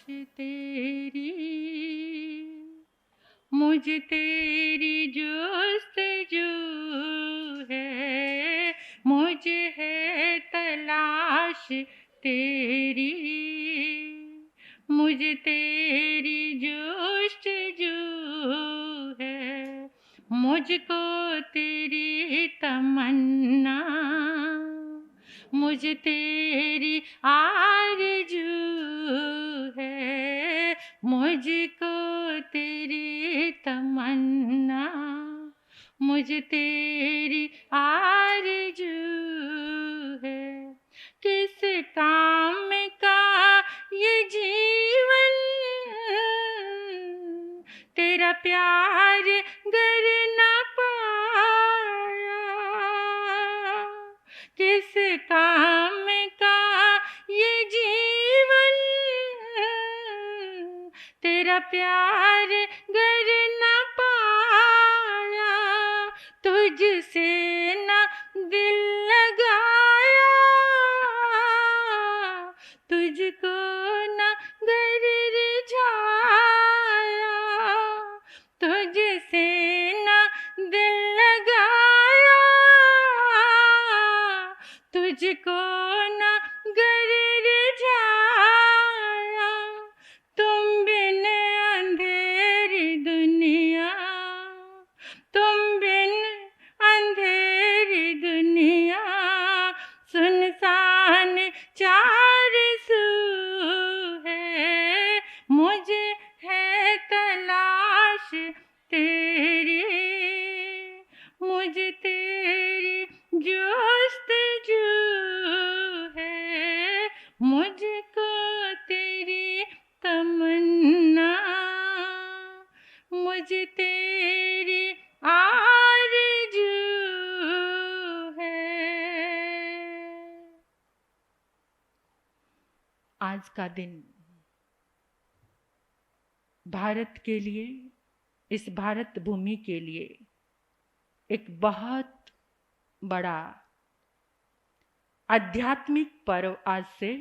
तेरी, मुझ तेरी जुस्तजू है, मुझ है तलाश तेरी, मुझ तेरी जुस्तजू है, मुझको तेरी तमन्ना, मुझ तेरी आरज़ू है, मुझको तेरी तमन्ना, मुझ तेरी आरज़ू है। किस काम का ये जीवन, तेरा प्यार गर न पाया, किस काम का ये जीवन, तेरा प्यार गर न पाया, तुझसे न दिल लगाया, तुझको न गर रिझाया, तुझसे न दिल लगाया, तुझको न गर रिझाया, तुम बिन अंधेरी दुनिया, तुम बिन अंधेरी दुनिया, सुनसान चार सू है, मुझे है तलाश तेरी, मुझ तेरी जुस्तजू है, मुझको तेरी तमन्ना, मुझ तेरी आरज़ू है। आज का दिन भारत के लिए, इस भारत भूमि के लिए एक बहुत बड़ा आध्यात्मिक पर्व आज से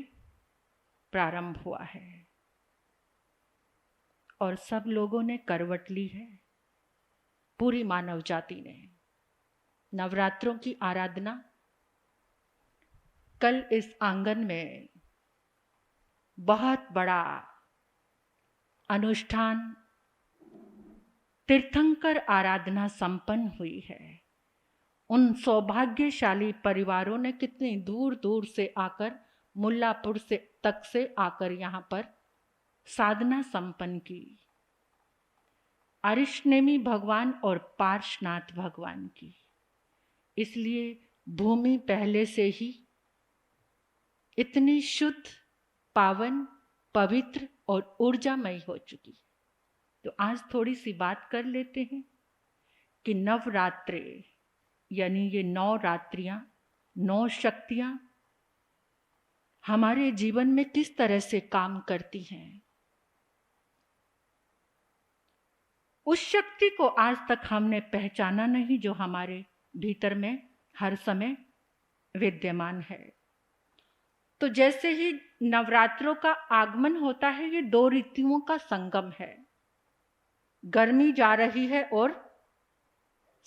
प्रारंभ हुआ है और सब लोगों ने करवट ली है। पूरी मानव जाति ने नवरात्रों की आराधना कल इस आंगन में बहुत बड़ा अनुष्ठान तीर्थंकर आराधना संपन्न हुई है। उन सौभाग्यशाली परिवारों ने कितनी दूर दूर से आकर, मुल्लापुर से तक से आकर यहाँ पर साधना संपन्न की। अरिष्टनेमी भगवान और पार्श्वनाथ भगवान की। इसलिए भूमि पहले से ही इतनी शुद्ध, पावन, पवित्र और ऊर्जामयी हो चुकी है। तो आज थोड़ी सी बात कर लेते हैं कि नवरात्रे यानी ये 9 रात्रियां, 9 शक्तियां हमारे जीवन में किस तरह से काम करती हैं। उस शक्ति को आज तक हमने पहचाना नहीं जो हमारे भीतर में हर समय विद्यमान है। तो जैसे ही नवरात्रों का आगमन होता है, ये 2 ऋतुओं का संगम है। गर्मी जा रही है और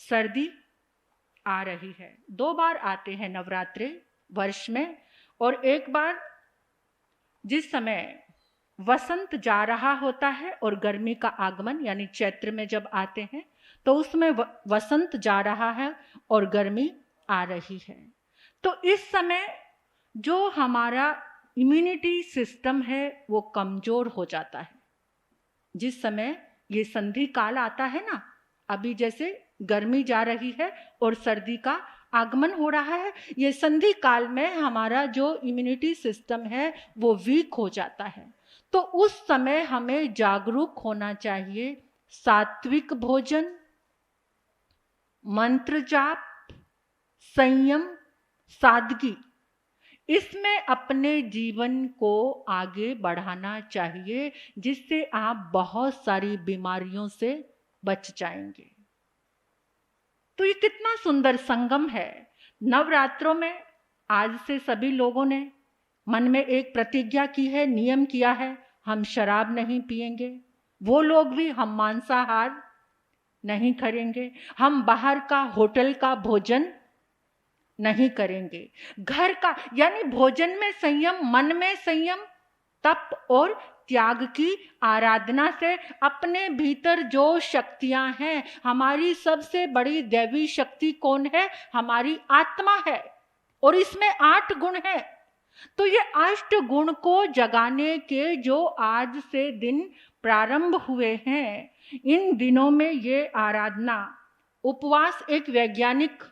सर्दी आ रही है। 2 बार आते हैं नवरात्रे वर्ष में, और एक बार जिस समय वसंत जा रहा होता है और गर्मी का आगमन यानी चैत्र में जब आते हैं, तो उसमें वसंत जा रहा है और गर्मी आ रही है। तो इस समय जो हमारा इम्यूनिटी सिस्टम है वो कमजोर हो जाता है। जिस समय ये संधि काल आता है ना, अभी जैसे गर्मी जा रही है और सर्दी का आगमन हो रहा है, ये संधि काल में हमारा जो इम्यूनिटी सिस्टम है वो वीक हो जाता है। तो उस समय हमें जागरूक होना चाहिए। सात्विक भोजन, मंत्र जाप, संयम, सादगी, इसमें अपने जीवन को आगे बढ़ाना चाहिए, जिससे आप बहुत सारी बीमारियों से बच जाएंगे। तो ये कितना सुंदर संगम है। नवरात्रों में आज से सभी लोगों ने मन में एक प्रतिज्ञा की है, नियम किया है, हम शराब नहीं पिएंगे, वो लोग भी हम मांसाहार नहीं करेंगे, हम बाहर का होटल का भोजन नहीं करेंगे। घर का यानी भोजन में संयम, मन में संयम, तप और त्याग की आराधना से अपने भीतर जो शक्तियां हैं, हमारी सबसे बड़ी दैवी शक्ति कौन है? हमारी आत्मा है, और इसमें 8 गुण है। तो ये 8 गुण को जगाने के जो आज से दिन प्रारंभ हुए हैं, इन दिनों में ये आराधना, उपवास एक वैज्ञानिक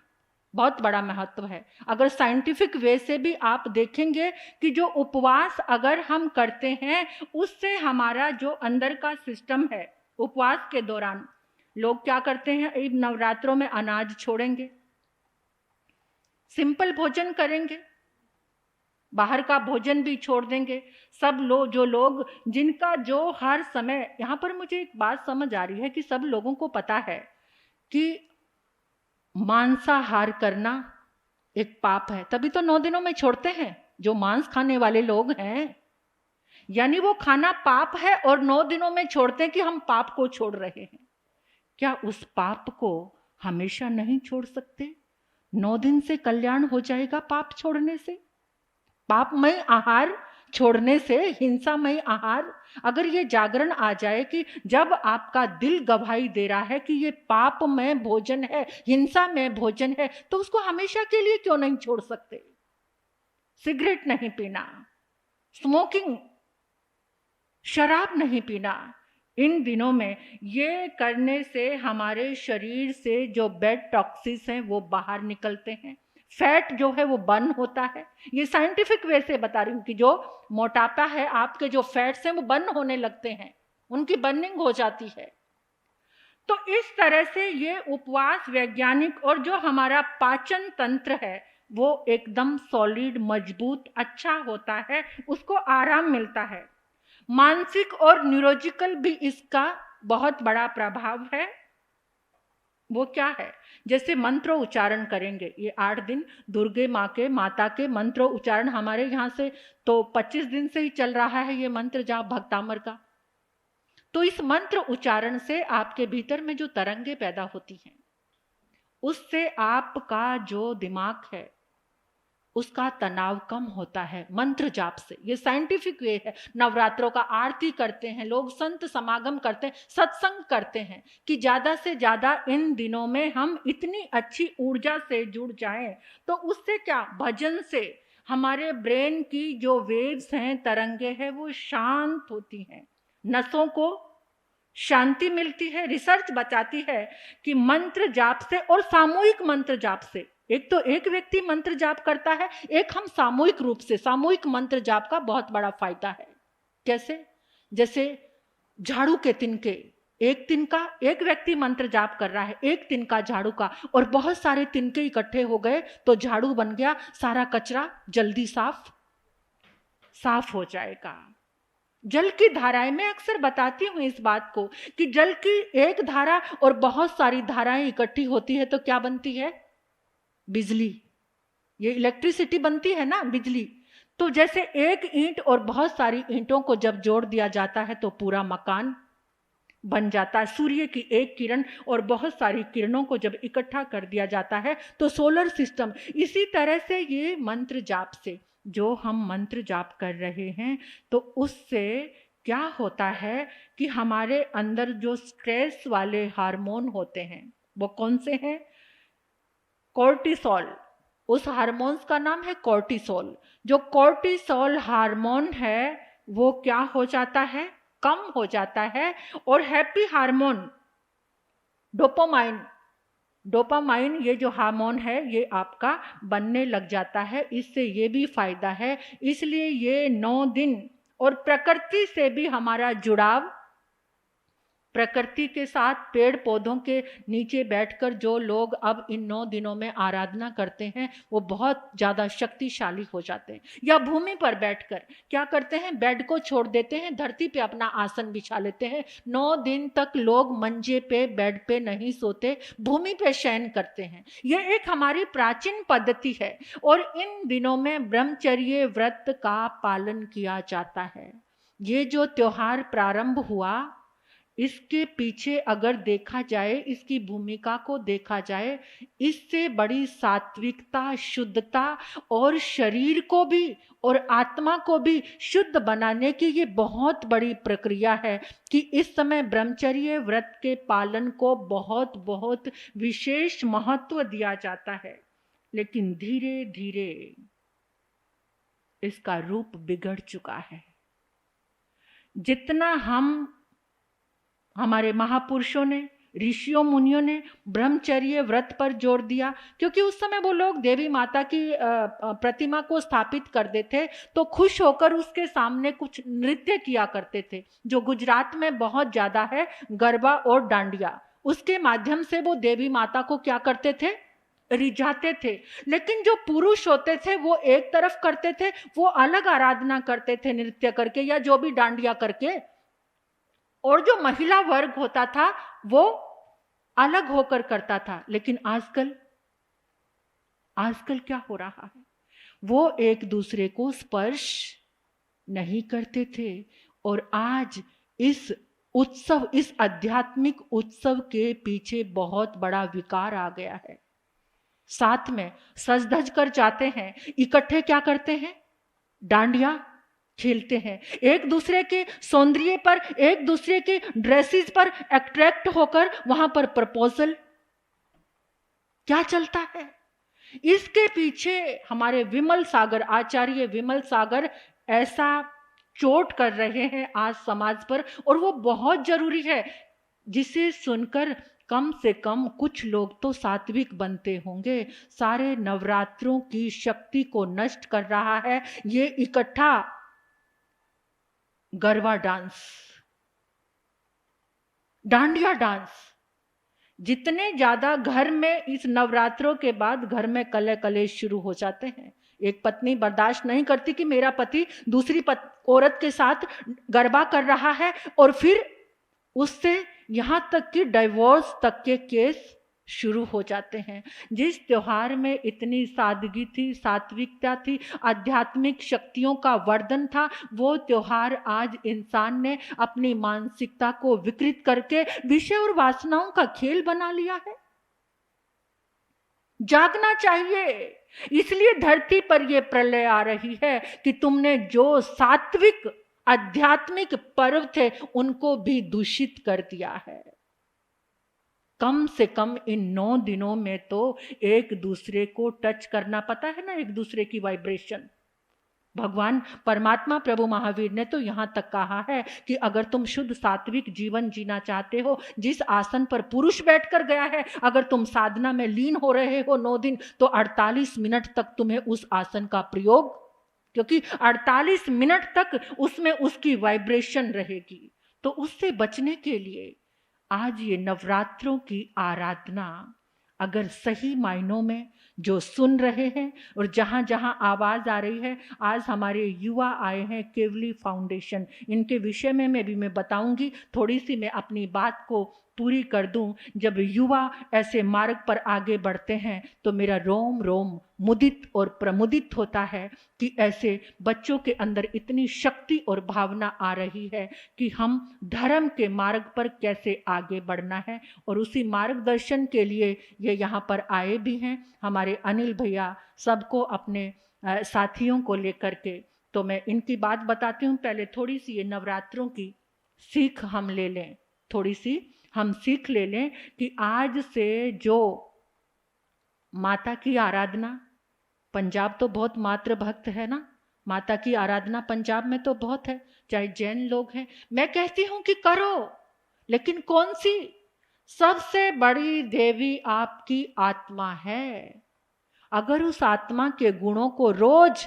बहुत बड़ा महत्व है। अगर साइंटिफिक वे से भी आप देखेंगे कि जो उपवास अगर हम करते हैं, उससे हमारा जो अंदर का सिस्टम है, उपवास के दौरान लोग क्या करते हैं, नवरात्रों में अनाज छोड़ेंगे, सिंपल भोजन करेंगे, बाहर का भोजन भी छोड़ देंगे। सब लोग, जो लोग जिनका जो हर समय, यहाँ पर मुझे एक बात समझ आ रही है कि सब लोगों को पता है कि मांसाहार करना एक पाप है, तभी तो 9 दिनों में छोड़ते हैं जो मांस खाने वाले लोग हैं। यानी वो खाना पाप है और 9 दिनों में छोड़ते हैं कि हम पाप को छोड़ रहे हैं। क्या उस पाप को हमेशा नहीं छोड़ सकते? 9 दिन से कल्याण हो जाएगा पाप छोड़ने से, पापमय आहार छोड़ने से, हिंसामय आहार। अगर ये जागरण आ जाए कि जब आपका दिल गवाही दे रहा है कि ये पापमय भोजन है, हिंसामय भोजन है, तो उसको हमेशा के लिए क्यों नहीं छोड़ सकते? सिगरेट नहीं पीना, स्मोकिंग, शराब नहीं पीना, इन दिनों में ये करने से हमारे शरीर से जो बैड टॉक्सिस हैं वो बाहर निकलते हैं, फैट जो है वो बर्न होता है। ये साइंटिफिक वे से बता रही हूँ कि जो मोटापा है, आपके जो फैट्स हैं वो बर्न होने लगते हैं, उनकी बर्निंग हो जाती है। तो इस तरह से ये उपवास वैज्ञानिक, और जो हमारा पाचन तंत्र है वो एकदम सॉलिड, मजबूत, अच्छा होता है, उसको आराम मिलता है। मानसिक और न्यूरोलॉजिकल भी इसका बहुत बड़ा प्रभाव है। वो क्या है? जैसे मंत्र उच्चारण करेंगे, ये 8 दिन दुर्गे माँ के, माता के मंत्र उच्चारण हमारे यहाँ से तो 25 दिन से ही चल रहा है ये मंत्र जाप भक्तामर का। तो इस मंत्र उच्चारण से आपके भीतर में जो तरंगे पैदा होती हैं, उससे आपका जो दिमाग है उसका तनाव कम होता है मंत्र जाप से। ये साइंटिफिक वे है। नवरात्रों का आरती करते हैं लोग, संत समागम करते हैं, सत्संग करते हैं कि ज्यादा से ज्यादा इन दिनों में हम इतनी अच्छी ऊर्जा से जुड़ जाएं। तो उससे क्या, भजन से हमारे ब्रेन की जो वेव्स हैं, तरंगे हैं, वो शांत होती हैं, नसों को शांति मिलती है। रिसर्च बताती है कि मंत्र जाप से और सामूहिक मंत्र जाप से, एक तो एक व्यक्ति मंत्र जाप करता है, एक हम सामूहिक रूप से, सामूहिक मंत्र जाप का बहुत बड़ा फायदा है। कैसे? जैसे झाड़ू के तिनके, एक तिनका एक व्यक्ति मंत्र जाप कर रहा है, एक तिनका झाड़ू का, और बहुत सारे तिनके इकट्ठे हो गए तो झाड़ू बन गया, सारा कचरा जल्दी साफ हो जाएगा। जल की धाराएं, मैं अक्सर बताती हूं इस बात को कि जल की एक धारा और बहुत सारी धाराएं इकट्ठी होती है तो क्या बनती है? बिजली। ये इलेक्ट्रिसिटी बनती है ना, बिजली। तो जैसे एक ईंट और बहुत सारी ईंटों को जब जोड़ दिया जाता है तो पूरा मकान बन जाता है। सूर्य की एक किरण और बहुत सारी किरणों को जब इकट्ठा कर दिया जाता है तो सोलर सिस्टम। इसी तरह से ये मंत्र जाप से, जो हम मंत्र जाप कर रहे हैं, तो उससे क्या होता है कि हमारे अंदर जो स्ट्रेस वाले हार्मोन होते हैं, वो कौन से हैं? कॉर्टिसोल। उस हार्मोन्स का नाम है कॉर्टिसोल। जो कॉर्टिसोल हार्मोन है वो क्या हो जाता है? कम हो जाता है। और हैप्पी हार्मोन डोपामाइन ये जो हार्मोन है ये आपका बनने लग जाता है। इससे ये भी फायदा है। इसलिए ये 9 दिन, और प्रकृति से भी हमारा जुड़ाव, प्रकृति के साथ पेड़ पौधों के नीचे बैठकर जो लोग अब इन 9 दिनों में आराधना करते हैं वो बहुत ज़्यादा शक्तिशाली हो जाते हैं। या भूमि पर बैठकर क्या करते हैं? बेड को छोड़ देते हैं, धरती पे अपना आसन बिछा लेते हैं। 9 दिन तक लोग मंजे पे, बेड पे नहीं सोते, भूमि पे शयन करते हैं। यह एक हमारी प्राचीन पद्धति है और इन दिनों में ब्रह्मचर्य व्रत का पालन किया जाता है। ये जो त्योहार प्रारंभ हुआ, इसके पीछे अगर देखा जाए, इसकी भूमिका को देखा जाए, इससे बड़ी सात्विकता, शुद्धता और शरीर को भी और आत्मा को भी शुद्ध बनाने की ये बहुत बड़ी प्रक्रिया है कि इस समय ब्रह्मचर्य व्रत के पालन को बहुत बहुत विशेष महत्व दिया जाता है। लेकिन धीरे धीरे इसका रूप बिगड़ चुका है। जितना हमारे महापुरुषों ने, ऋषियों मुनियों ने ब्रह्मचर्य व्रत पर जोर दिया, क्योंकि उस समय वो लोग देवी माता की प्रतिमा को स्थापित कर देते तो खुश होकर उसके सामने कुछ नृत्य किया करते थे, जो गुजरात में बहुत ज्यादा है, गरबा और डांडिया। उसके माध्यम से वो देवी माता को क्या करते थे, रिझाते थे। लेकिन जो पुरुष होते थे वो एक तरफ करते थे, वो अलग आराधना करते थे नृत्य करके या जो भी डांडिया करके, और जो महिला वर्ग होता था वो अलग होकर करता था। लेकिन आजकल क्या हो रहा है, वो एक दूसरे को स्पर्श नहीं करते थे। और आज इस उत्सव, इस आध्यात्मिक उत्सव के पीछे बहुत बड़ा विकार आ गया है। साथ में सज धज कर जाते हैं, इकट्ठे क्या करते हैं, डांडिया खेलते हैं, एक दूसरे के सौंदर्य पर, एक दूसरे के ड्रेसेस पर अट्रैक्ट होकर वहां पर प्रपोजल क्या चलता है। इसके पीछे हमारे विमल सागर, आचार्य विमल सागर ऐसा चोट कर रहे हैं आज समाज पर, और वो बहुत जरूरी है, जिसे सुनकर कम से कम कुछ लोग तो सात्विक बनते होंगे। सारे नवरात्रों की शक्ति को नष्ट कर रहा है ये इकट्ठा गरबा डांस, डांडिया डांस। जितने ज्यादा घर में इस नवरात्रों के बाद घर में कले कलेश शुरू हो जाते हैं। एक पत्नी बर्दाश्त नहीं करती कि मेरा पति दूसरी औरत के साथ गरबा कर रहा है, और फिर उससे यहां तक कि डिवोर्स तक के केस शुरू हो जाते हैं। जिस त्योहार में इतनी सादगी थी, सात्विकता थी, आध्यात्मिक शक्तियों का वर्धन था, वो त्योहार आज इंसान ने अपनी मानसिकता को विकृत करके विषय और वासनाओं का खेल बना लिया है। जागना चाहिए, इसलिए धरती पर यह प्रलय आ रही है कि तुमने जो सात्विक आध्यात्मिक पर्व थे उनको भी दूषित कर दिया है। कम से कम इन 9 दिनों में तो एक दूसरे को टच करना, पता है ना, एक दूसरे की वाइब्रेशन। भगवान परमात्मा प्रभु महावीर ने तो यहां तक कहा है कि अगर तुम शुद्ध सात्विक जीवन जीना चाहते हो, जिस आसन पर पुरुष बैठकर गया है, अगर तुम साधना में लीन हो रहे हो 9 दिन, तो 48 मिनट तक तुम्हें उस आसन का प्रयोग, क्योंकि 48 मिनट तक उसमें उसकी वाइब्रेशन रहेगी। तो उससे बचने के लिए आज ये नवरात्रों की आराधना, अगर सही मायनों में जो सुन रहे हैं और जहां जहां आवाज आ रही है, आज हमारे युवा आए हैं केवली फाउंडेशन, इनके विषय में मैं बताऊंगी। थोड़ी सी मैं अपनी बात को पूरी कर दूं। जब युवा ऐसे मार्ग पर आगे बढ़ते हैं तो मेरा रोम रोम मुदित और प्रमुदित होता है कि ऐसे बच्चों के अंदर इतनी शक्ति और भावना आ रही है कि हम धर्म के मार्ग पर कैसे आगे बढ़ना है। और उसी मार्गदर्शन के लिए ये यहाँ पर आए भी हैं हमारे अनिल भैया, सबको अपने साथियों को लेकर के। तो मैं इनकी बात बताती हूँ। पहले थोड़ी सी ये नवरात्रों की सीख हम ले लें, थोड़ी सी हम सीख ले लें कि आज से जो माता की आराधना, पंजाब तो बहुत मातृभक्त है ना, माता की आराधना पंजाब में तो बहुत है, चाहे जैन लोग हैं। मैं कहती हूं कि करो, लेकिन कौन सी? सबसे बड़ी देवी आपकी आत्मा है। अगर उस आत्मा के गुणों को रोज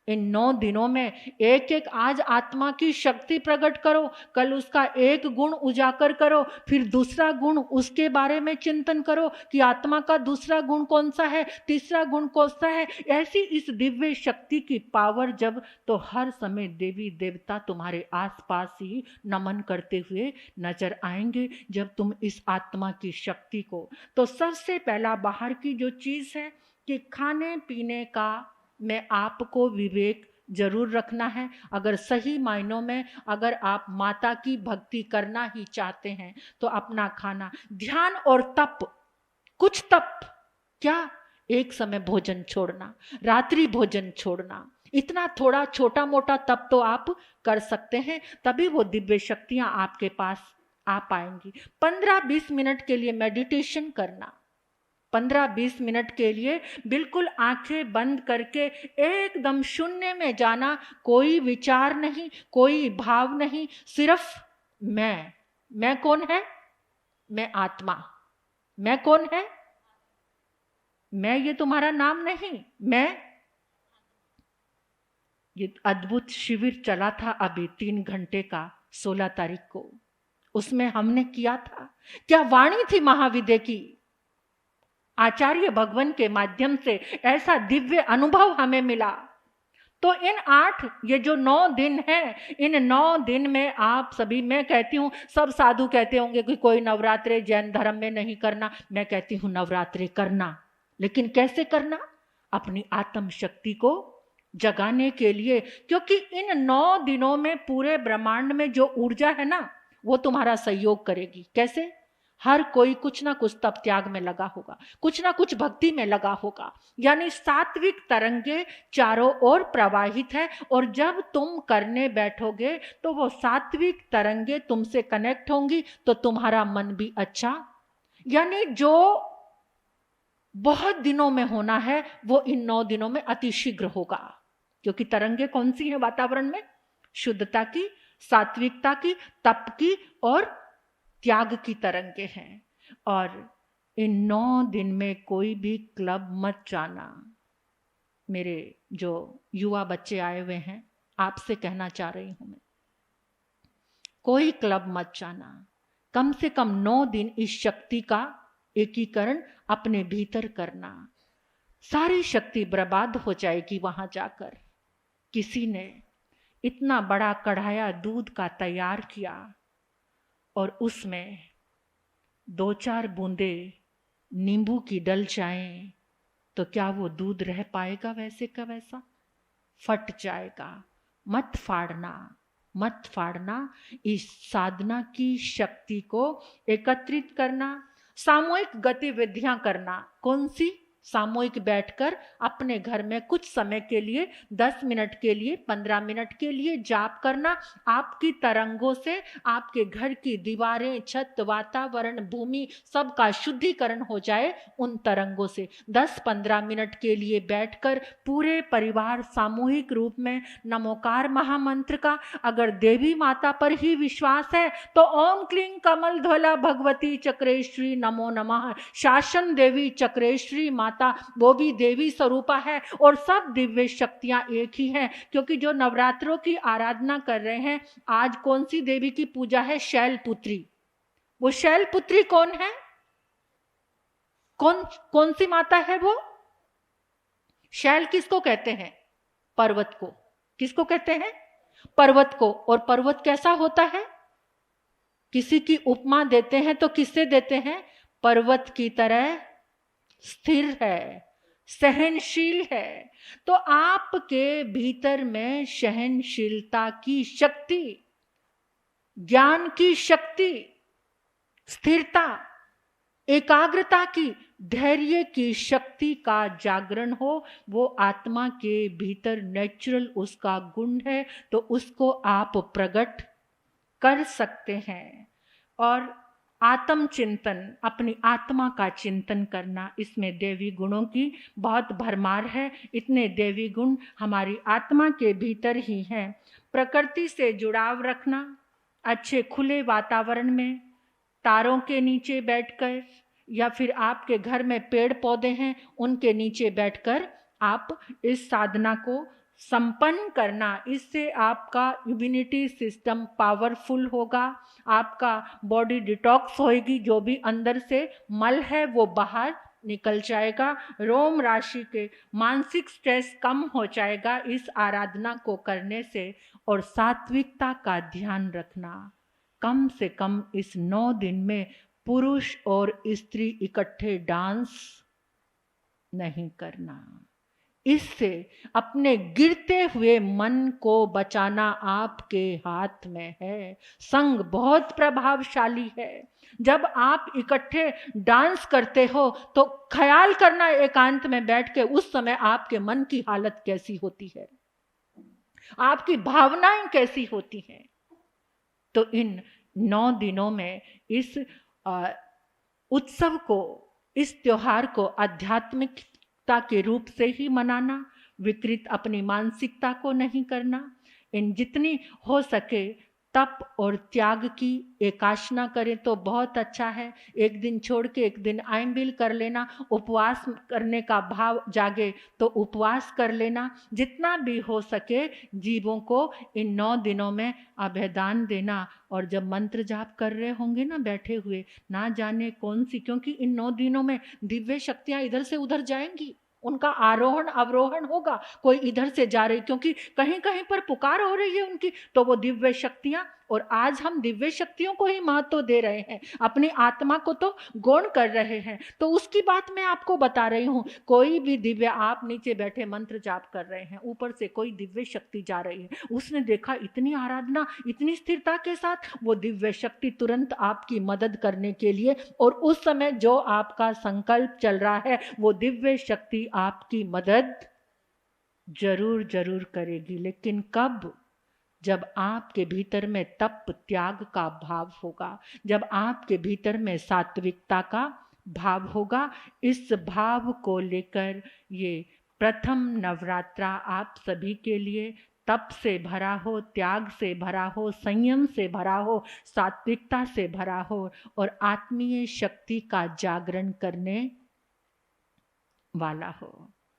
इन 9 दिनों में एक एक, आज आत्मा की शक्ति प्रकट करो, कल उसका एक गुण उजागर करो, फिर दूसरा गुण उसके बारे में चिंतन करो कि आत्मा का दूसरा गुण कौन सा है, तीसरा गुण कौन सा है। ऐसी इस दिव्य शक्ति की पावर जब, तो हर समय देवी देवता तुम्हारे आसपास ही नमन करते हुए नजर आएंगे जब तुम इस आत्मा की शक्ति को। तो सबसे पहला बाहर की जो चीज है कि खाने पीने का मैं आपको विवेक जरूर रखना है। अगर सही मायनों में अगर आप माता की भक्ति करना ही चाहते हैं तो अपना खाना, ध्यान और तप, कुछ तप क्या, एक समय भोजन छोड़ना, रात्रि भोजन छोड़ना, इतना थोड़ा छोटा मोटा तप तो आप कर सकते हैं, तभी वो दिव्य शक्तियां आपके पास आ पाएंगी। 15-20 मिनट के लिए मेडिटेशन करना, 15-20 मिनट के लिए बिल्कुल आंखें बंद करके एकदम शून्य में जाना, कोई विचार नहीं, कोई भाव नहीं, सिर्फ मैं कौन है, मैं आत्मा, मैं कौन है, मैं ये तुम्हारा नाम नहीं, मैं। ये अद्भुत शिविर चला था अभी 3 घंटे का 16 तारीख को, उसमें हमने किया था, क्या वाणी थी महाविद्या की, आचार्य भगवान के माध्यम से ऐसा दिव्य अनुभव हमें मिला। तो इन 8 ये जो 9 दिन हैं, इन 9 दिन में आप सभी, मैं कहती हूँ, सब साधु कहते होंगे कि कोई नवरात्रे जैन धर्म में नहीं करना, मैं कहती हूँ नवरात्रे करना, लेकिन कैसे करना, अपनी आत्म शक्ति को जगाने के लिए, क्योंकि इन 9 दिनों में पूरे ब्रह्मांड में जो ऊर्जा है ना, वो तुम्हारा सहयोग करेगी। कैसे, हर कोई कुछ ना कुछ तप त्याग में लगा होगा, कुछ ना कुछ भक्ति में लगा होगा, यानी सात्विक तरंगे चारों ओर प्रवाहित है, और जब तुम करने बैठोगे तो वो सात्विक तरंगे तुमसे कनेक्ट होंगी, तो तुम्हारा मन भी अच्छा, यानी जो बहुत दिनों में होना है वो इन 9 दिनों में अतिशीघ्र होगा, क्योंकि तरंगे कौन सी है वातावरण में, शुद्धता की, सात्विकता की, तप की और त्याग की तरंगे हैं। और इन 9 दिन में कोई भी क्लब मत जाना। मेरे जो युवा बच्चे आए हुए हैं, आपसे कहना चाह रही हूं मैं, कोई क्लब मत जाना, कम से कम 9 दिन इस शक्ति का एकीकरण अपने भीतर करना। सारी शक्ति बर्बाद हो जाएगी वहां जाकर। किसी ने इतना बड़ा कढ़ाया दूध का तैयार किया और उसमें 2-4 बूंदे नींबू की डल जाएं, तो क्या वो दूध रह पाएगा वैसे का वैसा, फट जाएगा। मत फाड़ना, मत फाड़ना। इस साधना की शक्ति को एकत्रित करना, सामूहिक गतिविधियां करना। कौन सी? सामूहिक बैठकर अपने घर में कुछ समय के लिए, 10 मिनट के लिए, 15 मिनट के लिए जाप करना। आपकी तरंगों से आपके घर की दीवारें, छत, वातावरण, भूमि सबका शुद्धिकरण हो जाए उन तरंगों से। 10-15 मिनट के लिए बैठकर पूरे परिवार सामूहिक रूप में नमोकार महामंत्र का, अगर देवी माता पर ही विश्वास है तो ओम क्लीं कमल ध्वला भगवती चक्रेश्वरी नमो नमः। शासन देवी चक्रेश्वरी माता, वो भी देवी स्वरूपा है, और सब दिव्य शक्तियां एक ही हैं। क्योंकि जो नवरात्रों की आराधना कर रहे हैं, आज कौन सी देवी की पूजा है? शैलपुत्री। वो शैलपुत्री कौन है? कौन सी माता है वो? शैल किसको कहते हैं? पर्वत को। किसको कहते हैं? पर्वत को। और पर्वत कैसा होता है? किसी की उपमा देते हैं तो किससे देते हैं? पर्वत की तरह स्थिर है, सहनशील है। तो आपके भीतर में सहनशीलता की शक्ति, ज्ञान की शक्ति, स्थिरता, एकाग्रता की, धैर्य की शक्ति का जागरण हो, वो आत्मा के भीतर नेचुरल उसका गुण है, तो उसको आप प्रकट कर सकते हैं। और आत्म चिंतन, अपनी आत्मा का चिंतन करना, इसमें देवी गुणों की बहुत भरमार है। इतने देवी गुण हमारी आत्मा के भीतर ही हैं। प्रकृति से जुड़ाव रखना, अच्छे खुले वातावरण में, तारों के नीचे बैठकर, या फिर आपके घर में पेड़ पौधे हैं उनके नीचे बैठकर आप इस साधना को संपन्न करना। इससे आपका इम्यूनिटी सिस्टम पावरफुल होगा, आपका बॉडी डिटॉक्स होएगी, जो भी अंदर से मल है वो बाहर निकल जाएगा, रोम राशि के मानसिक स्ट्रेस कम हो जाएगा इस आराधना को करने से। और सात्विकता का ध्यान रखना, कम से कम इस 9 दिन में पुरुष और स्त्री इकट्ठे डांस नहीं करना। इससे अपने गिरते हुए मन को बचाना आपके हाथ में है। संग बहुत प्रभावशाली है। जब आप इकट्ठे डांस करते हो तो ख्याल करना एकांत में बैठ के उस समय आपके मन की हालत कैसी होती है, आपकी भावनाएं कैसी होती हैं। तो इन 9 दिनों में इस उत्सव को, इस त्योहार को आध्यात्मिकता के रूप से ही मनाना, विकृत अपनी मानसिकता को नहीं करना। इन जितनी हो सके तप और त्याग की एकाशना करें तो बहुत अच्छा है। एक दिन छोड़ के एक दिन आइंबिल कर लेना, उपवास करने का भाव जागे तो उपवास कर लेना। जितना भी हो सके जीवों को इन 9 दिनों में अभयदान देना। और जब मंत्र जाप कर रहे होंगे ना बैठे हुए, ना जाने कौन सी, क्योंकि इन 9 दिनों में दिव्य शक्तियां इधर से उधर जाएंगी, उनका आरोहण अवरोहण होगा। कोई इधर से जा रही, क्योंकि कहीं कहीं पर पुकार हो रही है उनकी, तो वो दिव्य शक्तियां। और आज हम दिव्य शक्तियों को ही महत्व दे रहे हैं, अपनी आत्मा को तो गौण कर रहे हैं। तो उसकी बात मैं आपको बता रही हूं। कोई भी दिव्य, आप नीचे बैठे मंत्र जाप कर रहे हैं, ऊपर से कोई दिव्य शक्ति जा रही है, उसने देखा इतनी आराधना, इतनी स्थिरता के साथ, वो दिव्य शक्ति तुरंत आपकी मदद करने के लिए, और उस समय जो आपका संकल्प चल रहा है वो दिव्य शक्ति आपकी मदद जरूर जरूर करेगी। लेकिन कब? जब आपके भीतर में तप त्याग का भाव होगा, जब आपके भीतर में सात्विकता का भाव होगा। इस भाव को लेकर ये प्रथम नवरात्रा आप सभी के लिए तप से भरा हो, त्याग से भरा हो, संयम से भरा हो, सात्विकता से भरा हो और आत्मीय शक्ति का जागरण करने वाला हो।